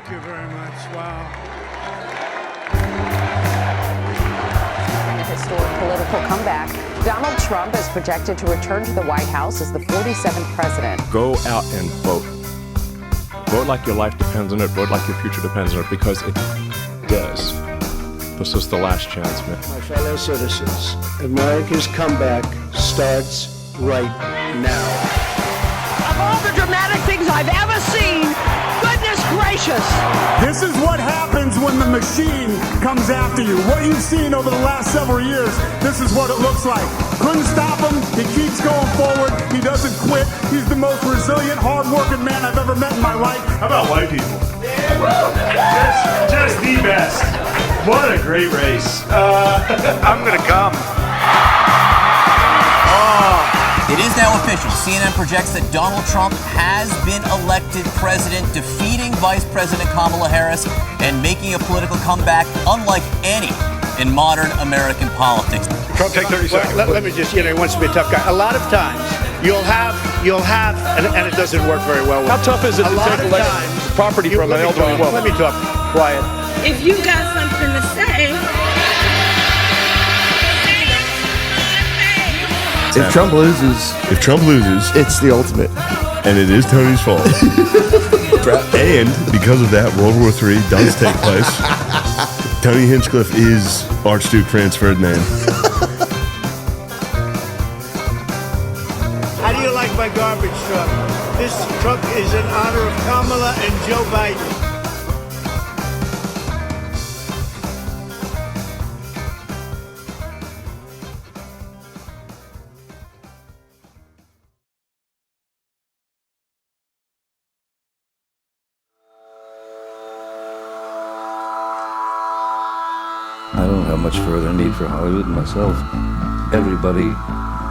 Thank you very much. Wow. A historic political comeback. Donald Trump is projected to return to the White House as the 47th president. Go out and vote. Vote like your life depends on it. Vote like your future depends on it, because it does. This is the last chance, man. My fellow citizens, America's comeback starts right now. Of all the dramatic things I've ever seen, goodness gracious. This is what happens when the machine comes after you. What you've seen over the last several years, this is what it looks like. Couldn't stop him. He keeps going forward. He doesn't quit. He's the most resilient, hard-working man I've ever met in my life. How about white people? Just the best. What a great race. I'm going to come. It is now official. CNN projects that Donald Trump has been elected president, defeating Vice President Kamala Harris and making a political comeback unlike any in modern American politics. Trump, take 30 seconds. Let me just, he wants to be a tough guy. A lot of times, you'll have, and it doesn't work very well with How tough is it to take property from an elderly woman? Let me talk quiet. If you got something to say. If Trump loses, it's the ultimate. And it is Tony's fault. And because of that, World War III does take place. Tony Hinchcliffe is Archduke Franz Ferdinand. How do you like my garbage truck? This truck is in honor of Kamala and Joe Biden. I don't have much further need for Hollywood myself. Everybody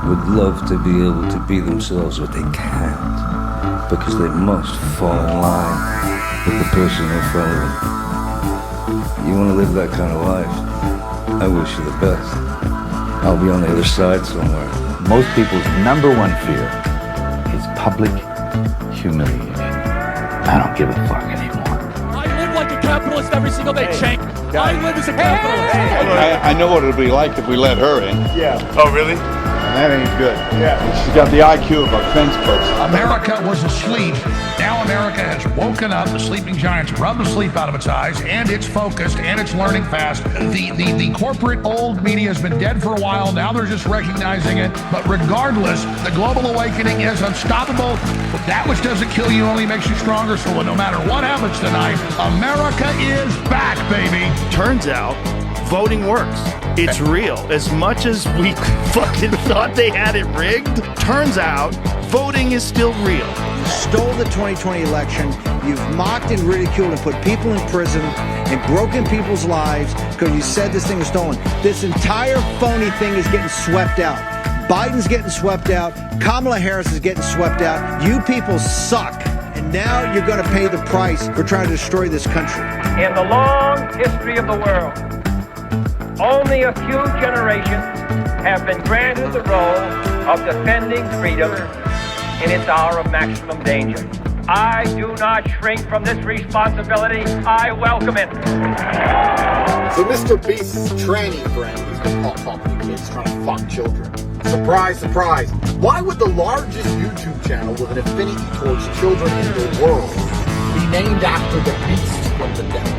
would love to be able to be themselves, but they can't, because they must fall in line with the person in front of them. You want to live that kind of life? I wish you the best. I'll be on the other side somewhere. Most people's number one fear is public humiliation. I don't give a fuck anymore. I live like a capitalist every single day, Shank. I live as a capitalist. I know what it'll be like if we let her in. Yeah. Oh, really? And that ain't good. Yeah. She's got the IQ of a fence post. America was asleep. Now America has woken up. The sleeping giants rubbed the sleep out of its eyes, and it's focused, and it's learning fast. The corporate old media has been dead for a while. Now they're just recognizing it. But regardless, the global awakening is unstoppable. That which doesn't kill you only makes you stronger. So no matter what happens tonight, America is back, baby. Turns out, voting works. It's real. As much as we fucking thought they had it rigged, turns out voting is still real. You stole the 2020 election. You've mocked and ridiculed and put people in prison and broken people's lives because you said this thing was stolen. This entire phony thing is getting swept out. Biden's getting swept out. Kamala Harris is getting swept out. You people suck. And now you're going to pay the price for trying to destroy this country. In the long history of the world, only a few generations have been granted the role of defending freedom in its hour of maximum danger. I do not shrink from this responsibility. I welcome it. So Mr. Beast's tranny friend, he's been talking to kids trying to fuck children. Surprise, surprise. Why would the largest YouTube channel with an affinity towards children in the world be named after the Beast from the devil?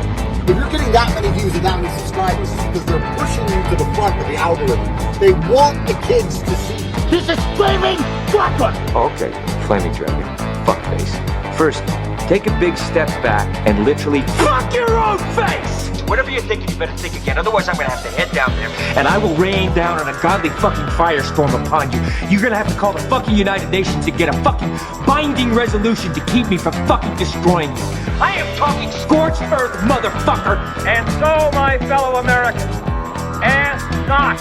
If you're getting that many views and that many subscribers, it's because they're pushing you to the front of the algorithm. They want the kids to see. This is flaming dragon! Okay, flaming dragon. Fuckface. First, take a big step back and literally fuck your own face! Whatever you're thinking, you better think again. Otherwise, I'm gonna have to head down there and I will rain down on a godly fucking firestorm upon you. You're gonna have to call the fucking United Nations to get a fucking binding resolution to keep me from fucking destroying you. I am talking scorched earth, motherfucker! And so, my fellow Americans, ask not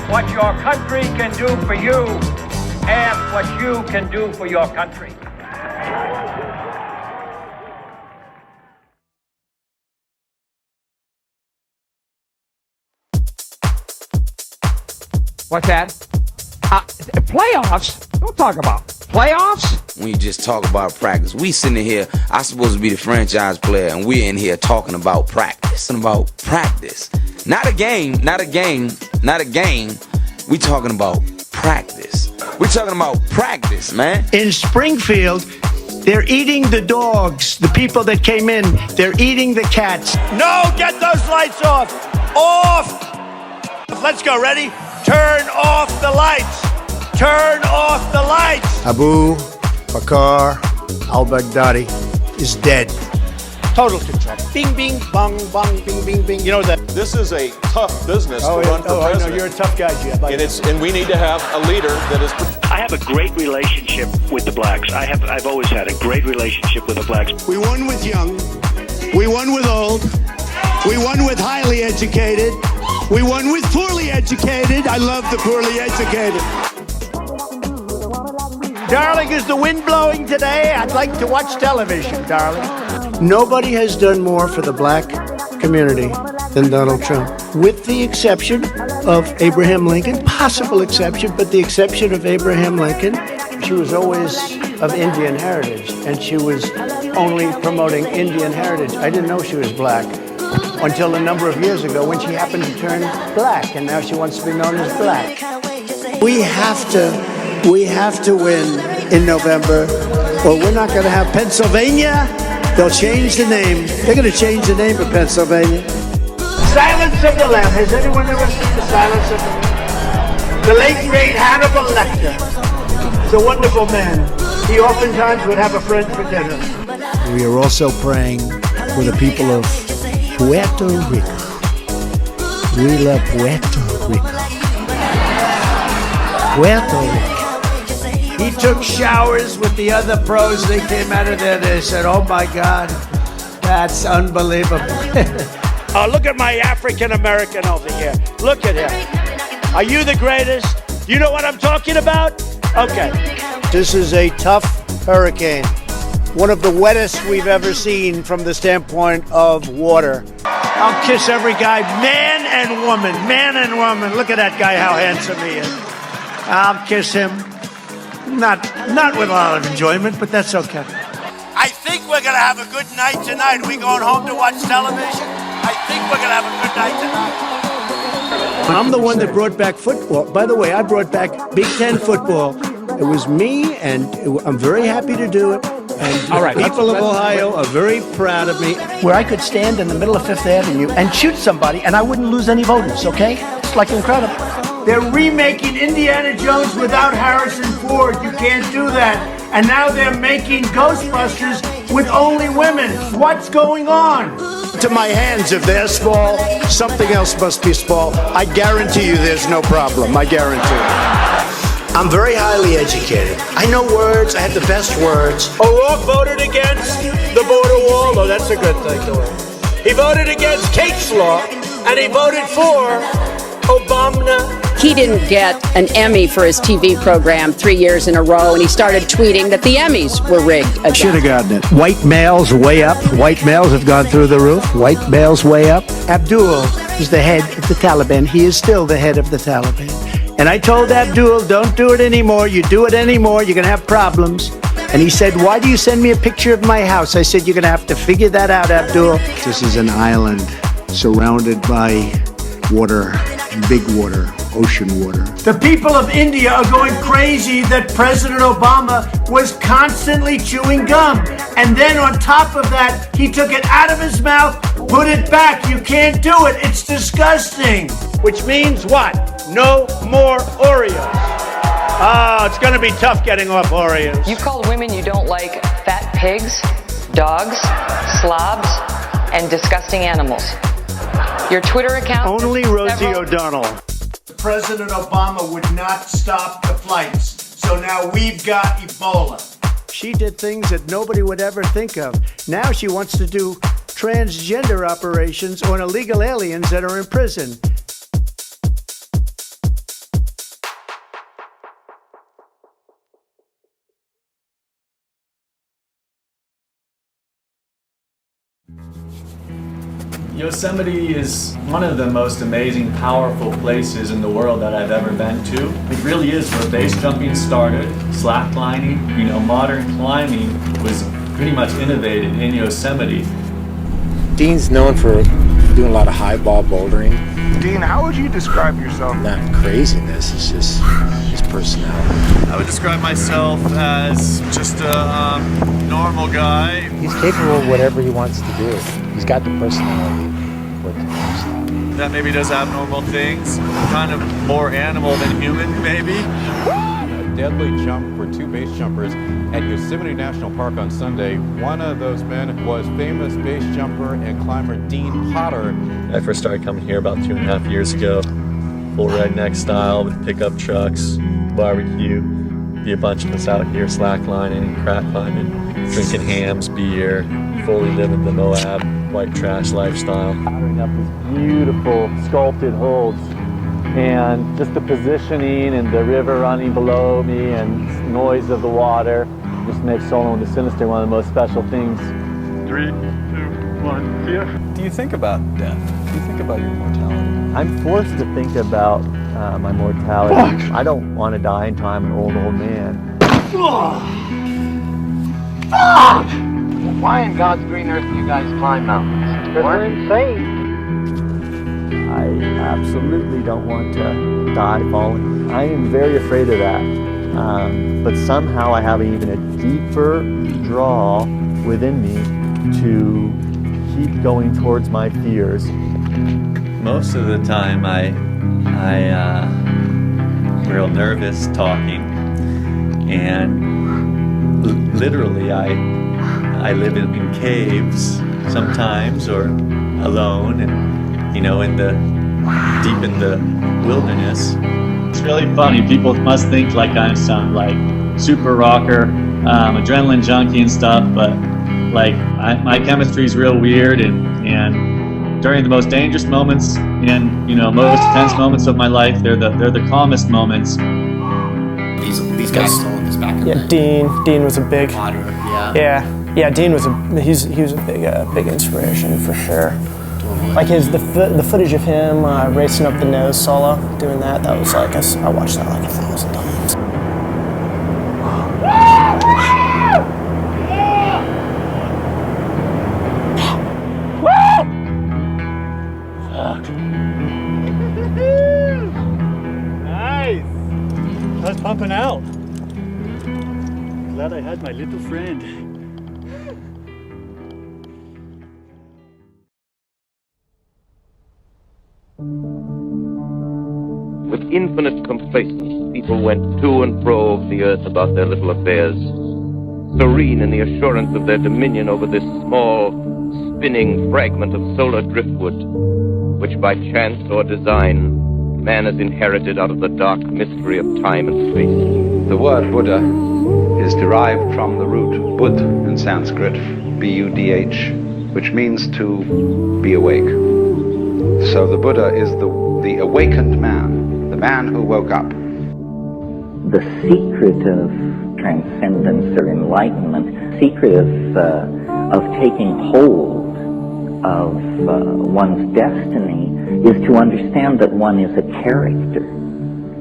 what your country can do for you. Ask what you can do for your country. What's that? Playoffs? Don't talk about playoffs? When you just talk about practice. We sitting here, I'm supposed to be the franchise player, and we're in here talking about practice. About practice. Not a game. We talking about practice. We're talking about practice, man. In Springfield, they're eating the dogs. The people that came in, they're eating the cats. No, get those lights off. Off. Let's go. Ready? Turn off the lights. Turn off the lights. Abu Bakr al-Baghdadi is dead. Total control. Bing, bing, bong, bong, bing, bing, bing. You know that. This is a tough business to run for president. I know. You're a tough guy, Jeb. And we need to have a leader that is... I have a great relationship with the blacks. I've always had a great relationship with the blacks. We won with young. We won with old. We won with highly educated. We won with poorly educated. I love the poorly educated. Darling, is the wind blowing today? I'd like to watch television, darling. Nobody has done more for the black community than Donald Trump, with the exception of Abraham Lincoln, possible exception, but the exception of Abraham Lincoln. She was always of Indian heritage, and she was only promoting Indian heritage. I didn't know she was black until a number of years ago when she happened to turn black, and now she wants to be known as black. We have to win in November, or we're not going to have Pennsylvania. They'll change the name. They're going to change the name of Pennsylvania. Silence of the Lambs. Has anyone ever seen the Silence of the Lambs? The late great Hannibal Lecter is a wonderful man. He oftentimes would have a friend for dinner. We are also praying for the people of Puerto Rico. We love Puerto Rico. Puerto Rico. He took showers with the other pros. They came out of there. They said, "Oh my God, that's unbelievable." Oh, look at my African American over here. Look at him. Are you the greatest? You know what I'm talking about? Okay. This is a tough hurricane. One of the wettest we've ever seen from the standpoint of water. I'll kiss every guy, man and woman, man and woman. Look at that guy, how handsome he is. I'll kiss him. Not with a lot of enjoyment, but that's okay. I think we're going to have a good night tonight. Are we going home to watch television? I think we're going to have a good night tonight. I'm the one that brought back football. By the way, I brought back Big Ten football. It was me, and I'm very happy to do it. And all right, people of Ohio are very proud of me. Where I could stand in the middle of Fifth Avenue and shoot somebody, and I wouldn't lose any voters, okay? It's like incredible. They're remaking Indiana Jones without Harrison Ford. You can't do that. And now they're making Ghostbusters with only women. What's going on? To my hands, if they're small, something else must be small. I guarantee you there's no problem. I guarantee it. I'm very highly educated. I know words. I have the best words. O'Rourke voted against the border wall. Oh, that's a good thing. He voted against Kate's law, and he voted for Obama. He didn't get an Emmy for his TV program 3 years in a row, and he started tweeting that the Emmys were rigged again. Should have gotten it. White males way up. White males have gone through the roof. White males way up. Abdul is the head of the Taliban. He is still the head of the Taliban. And I told Abdul, don't do it anymore. You do it anymore, you're going to have problems. And he said, why do you send me a picture of my house? I said, you're going to have to figure that out, Abdul. This is an island surrounded by water, big water, ocean water. The people of India are going crazy that President Obama was constantly chewing gum. And then on top of that, he took it out of his mouth, put it back. You can't do it. It's disgusting. Which means what? No more Oreos. Oh, it's going to be tough getting off Oreos. You called women you don't like fat pigs, dogs, slobs, and disgusting animals. Your Twitter account... Only Rosie O'Donnell. President Obama would not stop the flights, so now we've got Ebola. She did things that nobody would ever think of. Now she wants to do transgender operations on illegal aliens that are in prison. Yosemite is one of the most amazing, powerful places in the world that I've ever been to. It really is where base jumping started, slacklining, modern climbing was pretty much innovated in Yosemite. Dean's known for doing a lot of highball bouldering. Dean, how would you describe yourself? Not craziness, it's just his personality. I would describe myself as just a normal guy. He's capable of whatever he wants to do. He's got the personality for it. That maybe does abnormal things. Kind of more animal than human, maybe. A deadly jump for two base jumpers at Yosemite National Park on Sunday. One of those men was famous base jumper and climber Dean Potter. I first started coming here about 2.5 years ago. Full redneck style with pickup trucks, barbecue. Be a bunch of us out here slacklining, crack climbing, drinking hams, beer, fully living the Moab white trash lifestyle. Powering up these beautiful sculpted holds, and just the positioning and the river running below me and noise of the water just makes Soloing the Sinister one of the most special things. 3, 2, 1, here. Do you think about death? Do you think about your mortality? I'm forced to think about my mortality. Fuck. I don't want to die until I'm an old man. Fuck! Why in God's green earth do you guys climb mountains? Because we're insane. I absolutely don't want to die falling. I am very afraid of that. But somehow I have even a deeper draw within me to keep going towards my fears. Most of the time I'm real nervous talking, and literally I live in caves sometimes, or alone, and deep in the wilderness. It's really funny. People must think like I'm some super rocker, adrenaline junkie and stuff, but my chemistry is real weird, and during the most dangerous moments and most tense moments of my life, they're the calmest moments. These guys stole this back. Yeah, Dean was a big. Yeah. Dean was he was a big inspiration for sure. Like the footage of him racing up the nose solo, doing that was I watched that 1,000 times. Nice. I was pumping out. Glad I had my little friend. With infinite complacence, people went to and fro over the earth about their little affairs, serene in the assurance of their dominion over this small, spinning fragment of solar driftwood, which by chance or design, man has inherited out of the dark mystery of time and space. The word Buddha is derived from the root Bud in Sanskrit, B-U-D-H, which means to be awake. So the Buddha is the awakened man, the man who woke up. The secret of transcendence or enlightenment, secret of taking hold of one's destiny, is to understand that one is a character.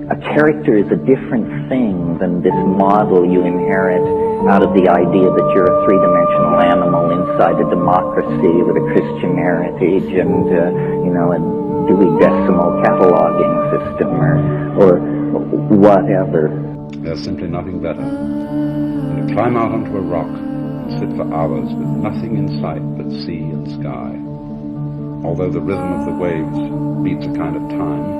A character is a different thing than this model you inherit out of the idea that you're a three-dimensional animal inside a democracy with a Christian heritage and a Dewey Decimal cataloging system or whatever. There's simply nothing better than to climb out onto a rock and sit for hours with nothing in sight but sea and sky. Although the rhythm of the waves beats a kind of time,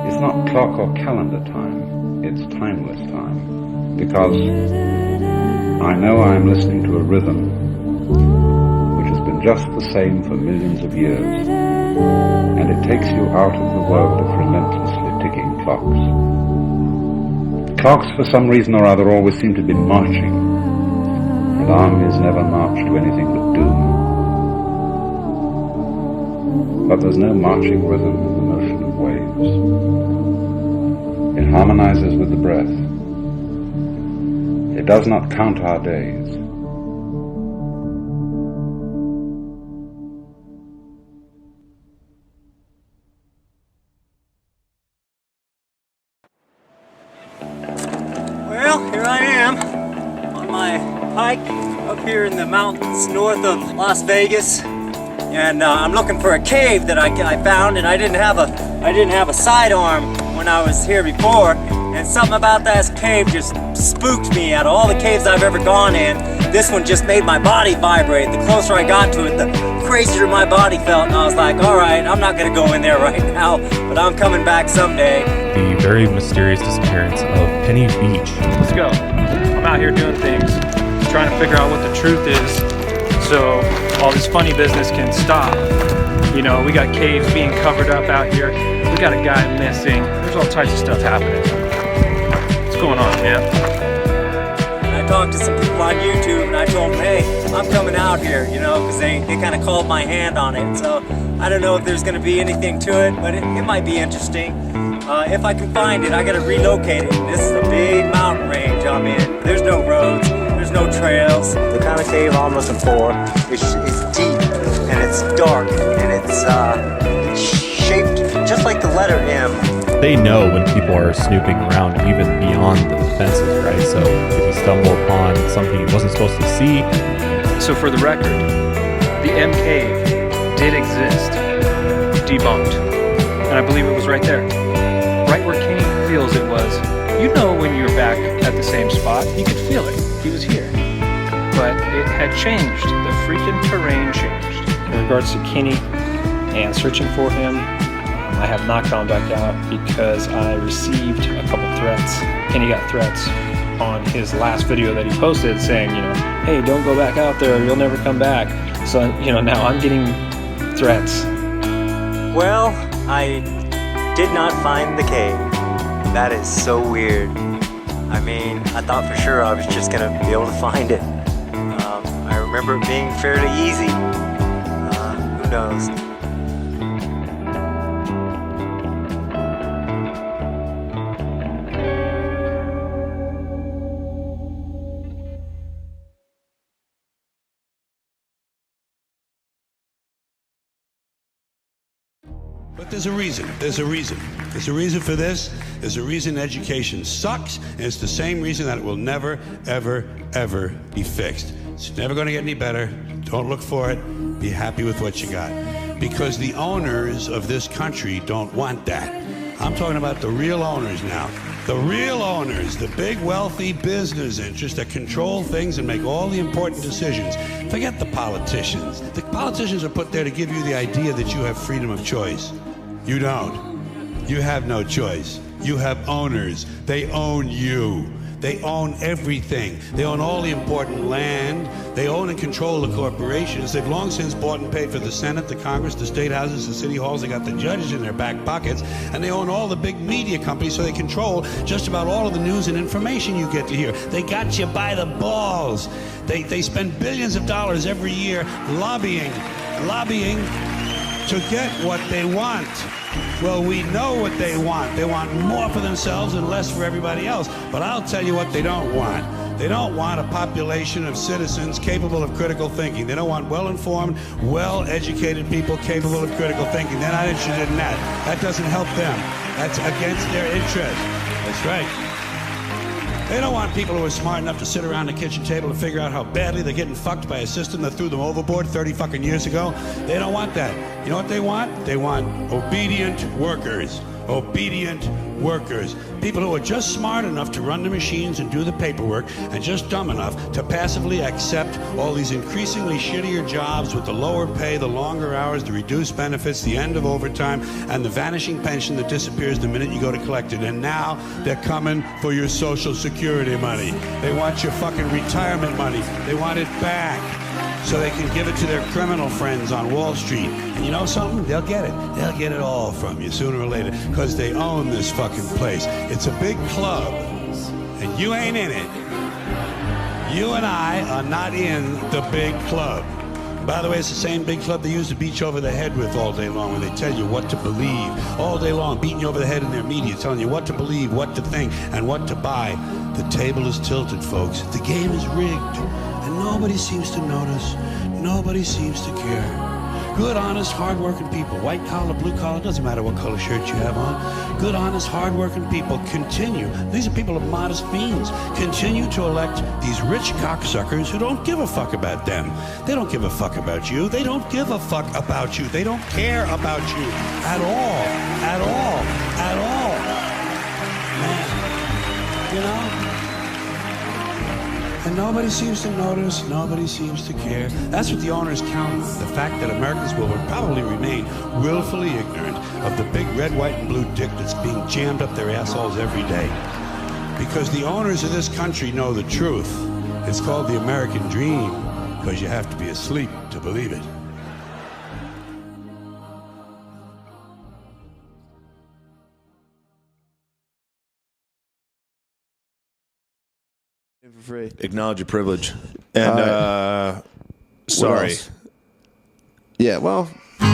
it's not clock or calendar time, it's timeless time. Because I know I am listening to a rhythm which has been just the same for millions of years, and it takes you out of the world of relentlessly ticking clocks. Clocks, for some reason or other, always seem to be marching, and armies never march to anything but doom. But there's no marching rhythm in the motion of waves. It harmonizes with the breath. It does not count our days. up here in the mountains north of Las Vegas, and I'm looking for a cave that I found, and I didn't have a sidearm when I was here before, and something about that cave just spooked me. Out of all the caves I've ever gone in, this one just made my body vibrate. The closer I got to it, the crazier my body felt, and I was like, all right, I'm not gonna go in there right now, but I'm coming back someday. The very mysterious disappearance of Penny Veach. Let's go. I'm out here doing things, trying to figure out what the truth is, so all this funny business can stop. You know, we got caves being covered up out here. We got a guy missing. There's all types of stuff happening. What's going on, man? I talked to some people on YouTube, and I told them, hey, I'm coming out here, you know, because they kind of called my hand on it. So I don't know if there's going to be anything to it, but it might be interesting. If I can find it, I got to relocate it. This is a big mountain range I'm in. There's no roads, there's no trails. The kind of cave I'm looking for is deep, and it's dark, and it's shaped just like the letter M. They know when people are snooping around even beyond the fences, right? So if you stumble upon something you wasn't supposed to see. So for the record, the M cave did exist, debunked, and I believe it was right there. Right where Kane feels it was. You know when you're back at the same spot, you could feel it. He was here. But it had changed. The freaking terrain changed. In regards to Kenny and searching for him, I have not gone back out because I received a couple threats. Kenny got threats on his last video that he posted saying, you know, hey, don't go back out there, you'll never come back. So, you know, now I'm getting threats. Well, I did not find the cave. That is so weird. I mean, I thought for sure I was just gonna be able to find it. I remember it being fairly easy. Who knows? But there's a reason. There's a reason. There's a reason for this. There's a reason education sucks, and it's the same reason that it will never, ever, ever be fixed. It's never going to get any better. Don't look for it. Be happy with what you got. Because the owners of this country don't want that. I'm talking about the real owners now. The real owners, the big wealthy business interests that control things and make all the important decisions. Forget the politicians. The politicians are put there to give you the idea that you have freedom of choice. You don't. You have no choice. You have owners. They own you. They own everything. They own all the important land. They own and control the corporations. They've long since bought and paid for the Senate, the Congress, the state houses, the city halls. They got the judges in their back pockets. And they own all the big media companies, so they control just about all of the news and information you get to hear. They got you by the balls. They spend billions of dollars every year lobbying to get what they want. Well, we know what they want. They want more for themselves and less for everybody else. But I'll tell you what they don't want. They don't want a population of citizens capable of critical thinking. They don't want well-informed, well-educated people capable of critical thinking. They're not interested in that. That doesn't help them. That's against their interest. That's right. They don't want people who are smart enough to sit around the kitchen table and figure out how badly they're getting fucked by a system that threw them overboard 30 fucking years ago. They don't want that. You know what they want? They want obedient workers. Obedient workers. People who are just smart enough to run the machines and do the paperwork, and just dumb enough to passively accept all these increasingly shittier jobs with the lower pay, the longer hours, the reduced benefits, the end of overtime, and the vanishing pension that disappears the minute you go to collect it. And now they're coming for your Social Security money. They want your fucking retirement money. They want it back, so they can give it to their criminal friends on Wall Street. And you know something? They'll get it. They'll get it all from you sooner or later, because they own this fucking place. It's a big club, and you ain't in it. You and I are not in the big club. By the way, it's the same big club they use to beat you over the head with all day long, when they tell you what to believe. All day long, beating you over the head in their media, telling you what to believe, what to think, and what to buy. The table is tilted, folks. The game is rigged. And nobody seems to notice. Nobody seems to care. Good, honest, hard-working people, white collar, blue collar, doesn't matter what color shirt you have on. Good, honest, hard-working people continue. These are people of modest means. Continue to elect these rich cocksuckers who don't give a fuck about them. They don't give a fuck about you. They don't give a fuck about you. They don't care about you at all. At all. At all. Man, you know? And nobody seems to notice, nobody seems to care. That's what the owners count on, the fact that Americans will probably remain willfully ignorant of the big red, white, and blue dick that's being jammed up their assholes every day. Because the owners of this country know the truth. It's called the American dream, because you have to be asleep to believe it. Free. Acknowledge your privilege. And sorry. Yeah, well. All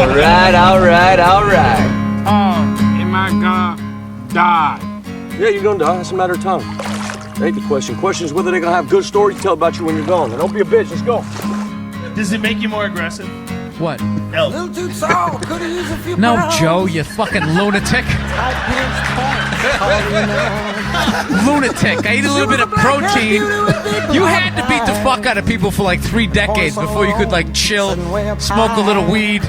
right. Am I gonna die? Yeah, you're gonna die. It's a matter of time. That ain't the question. The question is whether they're gonna have good stories to tell about you when you're gone. Now, don't be a bitch. Let's go. Does it make you more aggressive? What? No. No, Joe, you fucking lunatic. Lunatic. I eat a little bit of protein. You had to beat the fuck out of people for like 3 decades before you could like chill, smoke a little weed,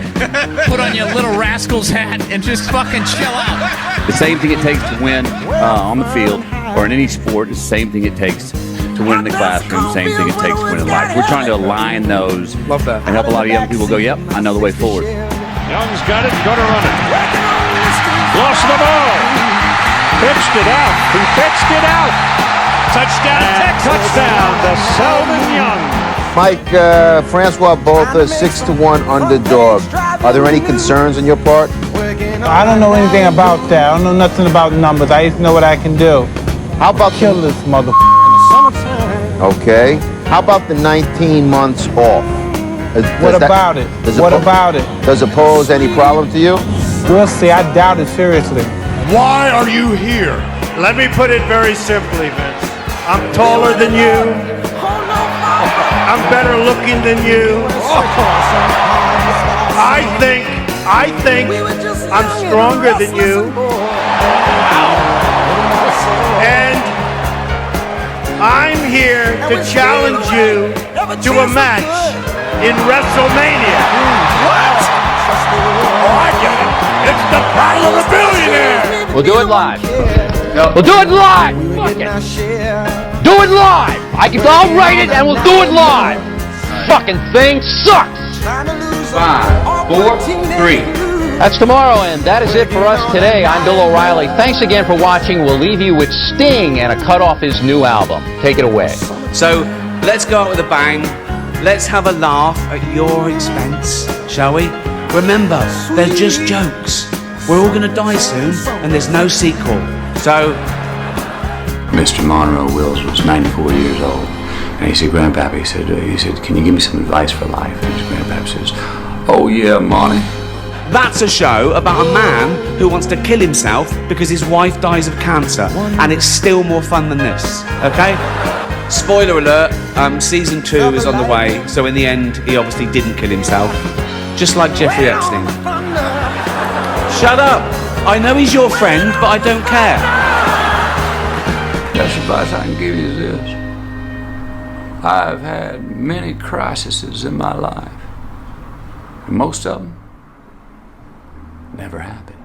put on your Little Rascals hat, and just fucking chill out. The same thing it takes to win on the field or in any sport is the same thing it takes to win in the classroom, same thing it takes to win in life. We're trying to align those and help a lot of young people go, yep, I know the way forward. Young's got it, gonna run it. Lost the ball. Pitched it out. He pitched it out. Touchdown, Texas. Touchdown to Selden Young. Mike, Francois Bolta, 6-1 underdog. Are there any concerns on your part? I don't know anything about that. I don't know nothing about numbers. I just know what I can do. How about kill this motherfucker? Okay. How about the 19 months off? What about it? What about it? Does it pose any problem to you? We'll see. I doubt it seriously. Why are you here? Let me put it very simply, Vince. I'm taller than you. I'm better looking than you. I think I'm stronger than you. And I'm here to challenge you to a match in WrestleMania. What? Oh, I get it. It's the Battle of the Billionaires. We'll do it live. We'll do it live. Fuck it. Do it live. I'll write it and we'll do it live. Fucking thing sucks. 5, 4, 3. That's tomorrow, and that is it for us today. I'm Bill O'Reilly. Thanks again for watching. We'll leave you with Sting and a cut off his new album. Take it away. So let's go out with a bang. Let's have a laugh at your expense, shall we? Remember, they're just jokes. We're all gonna die soon, and there's no sequel. So, Mr. Monroe Wills was 94 years old, and he said, "Grandpappy," he said, "Can you give me some advice for life?" And his grandpappy says, "Oh yeah, Monty." that's a show about a man who wants to kill himself because his wife dies of cancer, and it's still more fun than this, okay? Spoiler alert, season 2 is on the way, so in the end, he obviously didn't kill himself, just like Jeffrey Epstein. Shut up! I know he's your friend, but I don't care. Best advice I can give you is this. I've had many crises in my life, and most of them never happened.